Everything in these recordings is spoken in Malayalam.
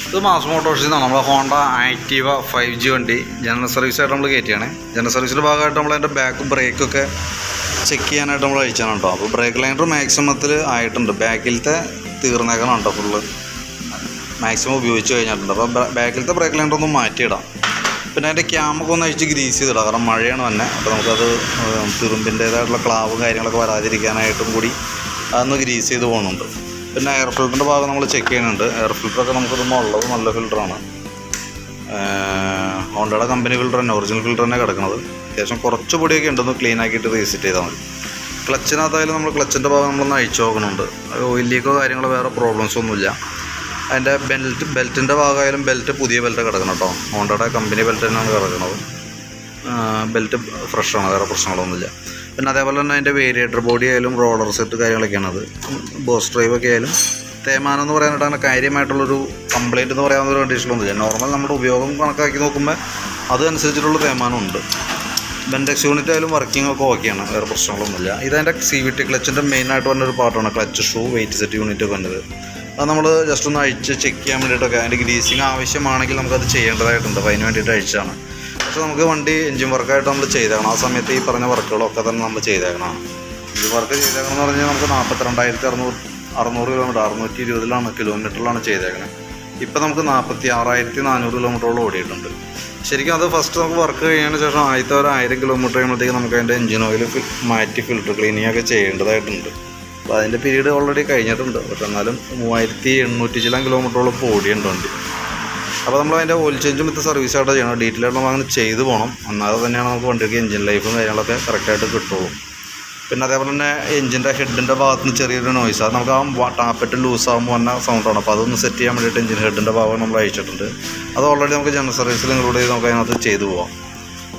ഇത് മാസ് മോട്ടോഴ്സിൽ നിന്നാണ് നമ്മളെ ഹോണ്ട ആക്റ്റീവ 5G വണ്ടി ജനറൽ സർവീസായിട്ട് നമ്മൾ കയറ്റിയാണ്. ജനറൽ സർവീസിൻ്റെ ഭാഗമായിട്ട് നമ്മൾ അതിൻ്റെ ബാക്കും ബ്രേക്കൊക്കെ ചെക്ക് ചെയ്യാനായിട്ട് നമ്മൾ അയച്ചാണ് കേട്ടോ. അപ്പോൾ ബ്രേക്ക് ലൈനർ മാക്സിമത്തിൽ ആയിട്ടുണ്ട്, ബാക്കിലത്തെ തീർന്നേക്കണം കേട്ടോ, ഫുള്ള് മാക്സിമം ഉപയോഗിച്ച് കഴിഞ്ഞിട്ടുണ്ട്. അപ്പോൾ ബാക്കിലത്തെ ബ്രേക്ക് ലൈനർ ഒന്ന് മാറ്റിയിടാം. പിന്നെ അതിൻ്റെ ക്യാമൊക്കെ ഒന്ന് അഴിച്ച് ഗ്രീസ് ചെയ്തിടാം, കാരണം മഴയാണ് തന്നെ. അപ്പോൾ നമുക്കത് തുരുമ്പിൻ്റേതായിട്ടുള്ള ക്ലാവും കാര്യങ്ങളൊക്കെ വരാതിരിക്കാനായിട്ടും കൂടി അതൊന്ന് ഗ്രീസ് ചെയ്ത് പോകുന്നുണ്ട്. പിന്നെ എയർ ഫിൽറ്ററിൻ്റെ ഭാഗം നമ്മൾ ചെക്ക് ചെയ്യുന്നുണ്ട്. എയർ ഫിൽറ്ററൊക്കെ നമുക്കിതൊന്നും ഉള്ളത് നല്ല ഫിൽറ്ററാണ്, ഹോണ്ടയുടെ കമ്പനി ഫിൽറ്റർ തന്നെ, ഒറിജിനൽ ഫിൽറ്റർ തന്നെ കിടക്കുന്നത്. അത്യാവശ്യം കുറച്ച് പൊടിയൊക്കെ ഉണ്ടെന്ന് ക്ലീൻ ആക്കിയിട്ട് റീസെറ്റ് ചെയ്താൽ മതി. ക്ലച്ചിനകത്തായാലും നമ്മൾ ക്ലച്ചിൻ്റെ ഭാഗം നമ്മളൊന്ന് അഴിച്ചു നോക്കുന്നുണ്ട്. ഓയിൽ ലീക്കോ കാര്യങ്ങളോ വേറെ പ്രോബ്ലംസ് ഒന്നുമില്ല. അതിൻ്റെ ബെൽറ്റിൻ്റെ ഭാഗമായാലും ബെൽറ്റ് പുതിയ ബെൽറ്റ് കിടക്കണം കേട്ടോ, ഹോണ്ടയുടെ കമ്പനി ബെൽറ്റ് തന്നെയാണ് കിടക്കുന്നത്. ബെൽറ്റ് ഫ്രഷാണ്, വേറെ പ്രശ്നങ്ങളൊന്നുമില്ല. പിന്നെ അതേപോലെ തന്നെ അതിൻ്റെ വേരിയേറ്റർ ബോഡി ആയാലും റോളർ സെറ്റ് കാര്യങ്ങളൊക്കെയാണ്. അത് ബോസ് ഡ്രൈവൊക്കെ ആയാലും തേയ്മാനം എന്ന് പറയാനായിട്ട് അങ്ങനെ കാര്യമായിട്ടുള്ളൊരു കംപ്ലയിൻ്റ് എന്ന് പറയാവുന്നൊരു കണ്ടീഷനൊന്നുമില്ല. നോർമൽ നമ്മുടെ ഉപയോഗം കണക്കാക്കി നോക്കുമ്പോൾ അതനുസരിച്ചിട്ടുള്ള തേയ്മാനമുണ്ട്. ബെൻഡെക്സ് യൂണിറ്റ് ആയാലും വർക്കിംഗ് ഒക്കെ ഓക്കെയാണ്, വേറെ പ്രശ്നങ്ങളൊന്നുമില്ല. ഇതതിൻ്റെ CVT ക്ലച്ചിൻ്റെ മെയിനായിട്ട് വന്നൊരു പാർട്ടാണ് clutch shoe wait set unit ഒക്കെ വന്നത്. അത് നമ്മൾ ജസ്റ്റ് ഒന്ന് അഴിച്ച് ചെക്ക് ചെയ്യാൻ വേണ്ടിയിട്ടൊക്കെ അതിൻ്റെ ഗ്രീസിങ് ആവശ്യമാണെങ്കിൽ നമുക്കത് ചെയ്യേണ്ടതായിട്ടുണ്ട്. അപ്പോൾ അതിന് വേണ്ടിയിട്ട് അഴിച്ചാണ്. പക്ഷേ നമുക്ക് വണ്ടി എൻജിൻ വർക്കായിട്ട് നമ്മൾ ചെയ്തേക്കണം. ആ സമയത്ത് ഈ പറഞ്ഞ വർക്കുകളൊക്കെ തന്നെ നമ്മൾ ചെയ്തേക്കണം. എൻജിൻ വർക്ക് ചെയ്തേക്കണം എന്ന് പറഞ്ഞാൽ നമുക്ക് 42,600 കിലോമീറ്റർ, 620 കിലോമീറ്ററിലാണ് ചെയ്തേക്കണത്. ഇപ്പം നമുക്ക് 46,400 കിലോമീറ്ററോളം ഓടിയിട്ടുണ്ട്. ശരിക്കും അത് ഫസ്റ്റ് നമുക്ക് വർക്ക് കഴിഞ്ഞതിന് ശേഷം 1000 കിലോമീറ്റർ കഴിയുമ്പോഴത്തേക്ക് നമുക്ക് അതിൻ്റെ എൻജിൻ ഓയിൽ മാറ്റി ഫിൽറ്റർ ക്ലീനിങ് ഒക്കെ ചെയ്യേണ്ടതായിട്ടുണ്ട്. അപ്പോൾ അതിൻ്റെ പീരീഡ് ഓൾറെഡി കഴിഞ്ഞിട്ടുണ്ട്. പക്ഷെ എന്നാലും 3800 ചില കിലോമീറ്ററോളം ഇപ്പോൾ ഓടിയുണ്ട് വണ്ടി. അപ്പോൾ നമ്മൾ അതിൻ്റെ ഓയിൽ ചേഞ്ചും വിത്ത് സർവീസായിട്ട് ചെയ്യണം. ഡീറ്റെയിൽ ആയിട്ട് നമ്മൾ അങ്ങനെ ചെയ്ത് പോകണം. എന്നാലും തന്നെയാണ് നമുക്ക് വണ്ടിക്ക് എൻജിൻ ലൈഫും കാര്യങ്ങളൊക്കെ കറക്റ്റായിട്ട് കിട്ടുള്ളൂ. പിന്നെ അതേപോലെ തന്നെ എൻജിൻ്റെ ഹെഡിൻ്റെ ഭാഗത്ത് നിന്ന് ചെറിയൊരു നോയ്സ്, അത് നമുക്ക് ആ ടാപ്പറ്റ് ലൂസാകുമ്പോൾ വന്ന സൗണ്ടാണ്. അപ്പോൾ അതൊന്ന് സെറ്റ് ചെയ്യാൻ വേണ്ടിയിട്ട് എൻജിൻ ഹെഡിൻ്റെ ഭാഗം നമ്മൾ അയച്ചിട്ടുണ്ട്. അത് ഓൾറെഡി നമുക്ക് ജനറൽ സർവീസിൽ ഇൻക്ലൂഡ് ചെയ്ത് നമുക്ക് അതിനകത്ത് ചെയ്തു പോകാം.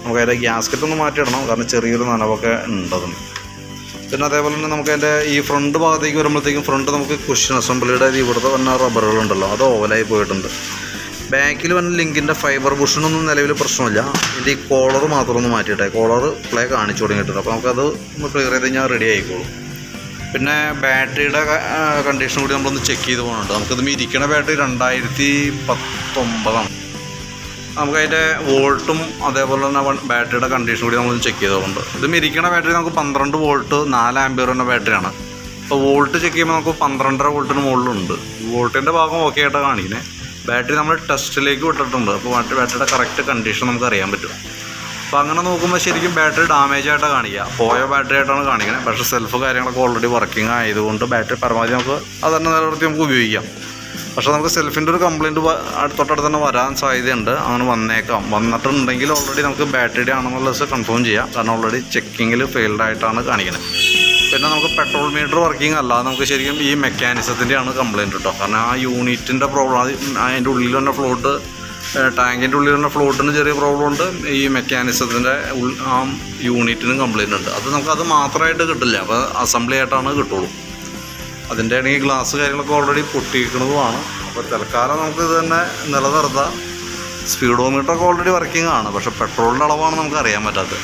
നമുക്ക് അതിൻ്റെ ഗ്യാസ്കറ്റ് ഒന്ന് മാറ്റിയിടണം, കാരണം ചെറിയൊരു നനവൊക്കെ ഉണ്ടതിന്. പിന്നെ അതേപോലെ തന്നെ നമുക്ക് അതിൻ്റെ ഈ ഫ്രണ്ട് ഭാഗത്തേക്ക് വരുമ്പോഴത്തേക്കും ഫ്രണ്ട് നമുക്ക് കുഷൻ അസംബ്ലിയുടെ ഇവിടുത്തെ വന്ന റബ്ബറുകളുണ്ടല്ലോ, അത് ഓവലായി പോയിട്ടുണ്ട്. ബാക്കിൽ വന്ന ലിങ്കിൻ്റെ ഫൈബർ ബുഷനൊന്നും നിലവിൽ പ്രശ്നമില്ല. ഇതിൻ്റെ ഈ കോളർ മാത്രം ഒന്ന് മാറ്റിയിട്ടെ, കോളർ പ്ലേ കാണിച്ചു തുടങ്ങിയിട്ടുണ്ട്. അപ്പോൾ നമുക്കത് ഒന്ന് ക്ലിയർ ചെയ്ത് കഴിഞ്ഞാൽ റെഡി ആയിക്കോളും. പിന്നെ ബാറ്ററിയുടെ കണ്ടീഷൻ കൂടി നമ്മളൊന്ന് ചെക്ക് ചെയ്ത് പോകുന്നുണ്ട്. നമുക്കിത് ഇരിക്കുന്ന ബാറ്ററി 2019. നമുക്കതിൻ്റെ വോൾട്ടും അതേപോലെ തന്നെ ബാറ്ററിയുടെ കണ്ടീഷൻ കൂടി നമ്മളൊന്ന് ചെക്ക് ചെയ്തുകൊണ്ട്, ഇത് ഇരിക്കുന്ന ബാറ്ററി നമുക്ക് 12 വോൾട്ട് 4 ആംപിയർ എന്ന ബാറ്ററിയാണ്. അപ്പോൾ വോൾട്ട് ചെക്ക് ചെയ്യുമ്പോൾ നമുക്ക് 12.5 വോൾട്ടിന് മുകളിലുണ്ട്. വോൾട്ടിൻ്റെ ഭാഗം ഓക്കെ ആയിട്ടാണ് കാണിക്കുന്നത്. ബാറ്ററി നമ്മൾ ടെസ്റ്റിലേക്ക് വിട്ടിട്ടുണ്ട്. അപ്പോൾ ബാറ്ററിയുടെ കറക്റ്റ് കണ്ടീഷൻ നമുക്ക് അറിയാൻ പറ്റും. അപ്പോൾ അങ്ങനെ നോക്കുമ്പോൾ ശരിക്കും ബാറ്ററി ഡാമേജ് ആയിട്ടാണ് കാണിക്കുക, പോയ ബാറ്ററി ആയിട്ടാണ് കാണിക്കുന്നത്. പക്ഷേ സെൽഫ് കാര്യങ്ങളൊക്കെ ഓൾറെഡി വർക്കിംഗ് ആയതുകൊണ്ട് ബാറ്ററി പരമാവധി നമുക്ക് അതന്നെ നിലനിർത്തി നമുക്ക് ഉപയോഗിക്കാം. പക്ഷേ നമുക്ക് സെൽഫിൻ്റെ ഒരു കംപ്ലയിൻറ്റ് തൊട്ടടുത്ത് തന്നെ വരാൻ സാധ്യതയുണ്ട്. അങ്ങനെ വന്നിട്ടുണ്ടെങ്കിൽ ഓൾറെഡി നമുക്ക് ബാറ്ററിയുടെ ആണെന്നുള്ളത് കൺഫേം ചെയ്യാം, കാരണം ഓൾറെഡി ചെക്കിങ്ങിൽ ഫെയിൽഡ് ആയിട്ടാണ് കാണിക്കുന്നത്. പിന്നെ നമുക്ക് പെട്രോൾ മീറ്റർ വർക്കിംഗ് അല്ല, നമുക്ക് ശരിക്കും ഈ മെക്കാനിസത്തിൻ്റെയാണ് കംപ്ലയിൻറ്റ് കേട്ടോ. കാരണം ആ യൂണിറ്റിൻ്റെ പ്രോബ്ലം, അതിൻ്റെ ഉള്ളിൽ തന്നെ ഫ്ലോട്ട്, ടാങ്കിൻ്റെ ഉള്ളിൽ തന്നെ ഫ്ലോട്ടിന് ചെറിയ പ്രോബ്ലം ഉണ്ട്. ഈ മെക്കാനിസത്തിൻ്റെ ആ യൂണിറ്റിനും കംപ്ലയിൻ്റ് ഉണ്ട്. അത് നമുക്കത് മാത്രമായിട്ട് കിട്ടില്ല, അപ്പോൾ അസംബ്ലി ആയിട്ടാണ് കിട്ടുള്ളൂ. അതിൻ്റെ ആണെങ്കിൽ ഗ്ലാസ് കാര്യങ്ങളൊക്കെ ഓൾറെഡി പൊട്ടിയിരിക്കുന്നതുമാണ്. അപ്പോൾ തൽക്കാലം നമുക്കിത് തന്നെ നിലനിർത്താം. സ്പീഡോമീറ്ററൊക്കെ ഓൾറെഡി വർക്കിംഗ് ആണ്, പക്ഷേ പെട്രോളിൻ്റെ അളവാണ് നമുക്ക് അറിയാൻ പറ്റാത്തത്.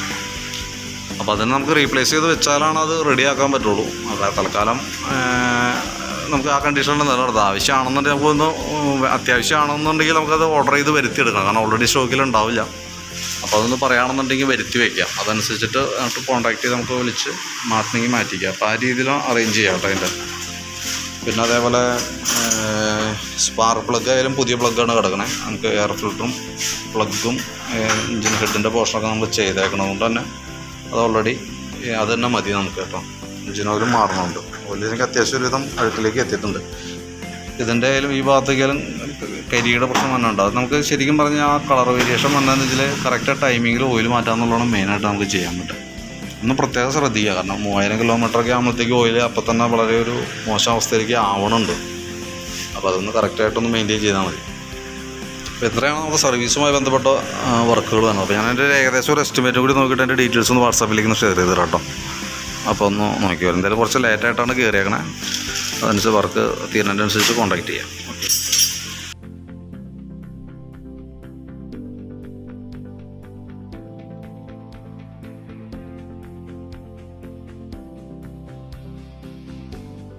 അപ്പോൾ അതിനെ നമുക്ക് റീപ്ലേസ് ചെയ്ത് വെച്ചാലാണ് അത് റെഡിയാക്കാൻ പറ്റുള്ളൂ. അത് തൽക്കാലം നമുക്ക് ആ കണ്ടീഷനിൽ നിലനിർത്താം. ആവശ്യമാണെന്നുണ്ടെങ്കിൽ നമുക്കൊന്ന് അത്യാവശ്യമാണെന്നുണ്ടെങ്കിൽ നമുക്കത് ഓർഡർ ചെയ്ത് വരുത്തിയെടുക്കാം, കാരണം ഓൾറെഡി സ്റ്റോക്കിലുണ്ടാവില്ല. അപ്പോൾ അതൊന്ന് പറയുകയാണെന്നുണ്ടെങ്കിൽ വരുത്തി വയ്ക്കാം. അതനുസരിച്ചിട്ട് നമുക്ക് കോൺടാക്ട് ചെയ്ത് നമുക്ക് വിളിച്ച് മാറ്റണമെങ്കിൽ മാറ്റിക്കാം. അപ്പോൾ ആ രീതിയിൽ അറേഞ്ച് ചെയ്യാം കേട്ടോ അതിൻ്റെ. പിന്നെ അതേപോലെ സ്പാർക്ക് പ്ലഗ് ആയാലും പുതിയ പ്ലഗ്ഗാണ് കിടക്കണേ. നമുക്ക് എയർ ഫിൽറ്ററും പ്ലഗും എൻജിൻ ഹെഡിൻ്റെ പോർഷനൊക്കെ നമ്മൾ ചെയ്തേക്കണതുകൊണ്ട് തന്നെ അത് ഓൾറെഡി അത് തന്നെ മതി നമുക്ക് കേട്ടോ. എൻജിൻ ഓയിലും മാറണമുണ്ട്. ഓയിലിനൊക്കെ അത്യാവശ്യം ഒരുവിധം അഴുക്കിലേക്ക് എത്തിയിട്ടുണ്ട്. ഇതിൻ്റെ ആയാലും ഈ ഭാഗത്തേക്കായാലും കരിയുടെ പ്രശ്നം വന്നിട്ടുണ്ട്. അത് നമുക്ക് ശരിക്കും പറഞ്ഞാൽ ആ കളർ വേരിയേഷൻ വന്നതെന്ന് വെച്ചാൽ കറക്റ്റ് ടൈമിങ്ങിൽ ഓയിൽ മാറ്റാമെന്നുള്ളതാണ് മെയിനായിട്ട് നമുക്ക് ചെയ്യാൻ പറ്റും. ഒന്ന് പ്രത്യേകം ശ്രദ്ധിക്കുക, കാരണം 3000 കിലോമീറ്ററൊക്കെ ആകുമ്പോഴത്തേക്ക് ഓയിൽ അപ്പം തന്നെ വളരെ ഒരു മോശം അവസ്ഥയിലേക്ക് ആവണുണ്ട്. അപ്പോൾ അതൊന്ന് കറക്റ്റായിട്ടൊന്ന് മെയിൻറ്റെയിൻ ചെയ്താൽ മതി. അപ്പോൾ എത്രയാണ് നമുക്ക് സർവീസുമായി ബന്ധപ്പെട്ട വർക്കുകൾ വേണം. അപ്പോൾ ഞാൻ എൻ്റെ ഏകദേശം ഒരു എസ്റ്റിമേറ്റ് കൂടി നോക്കിയിട്ട് എൻ്റെ ഡീറ്റെയിൽസ് ഒന്ന് വാട്സാപ്പിലേക്ക് ഒന്ന് ഷെയർ ചെയ്ത് തരാം കേട്ടോ. അപ്പോൾ ഒന്ന് നോക്കിയോ, എന്തായാലും കുറച്ച് ലേറ്റായിട്ടാണ് കയറിയേക്കണേ. അതനുസരിച്ച് വർക്ക് തീരുന്നതിനനുസരിച്ച് കോൺടാക്റ്റ് ചെയ്യാം.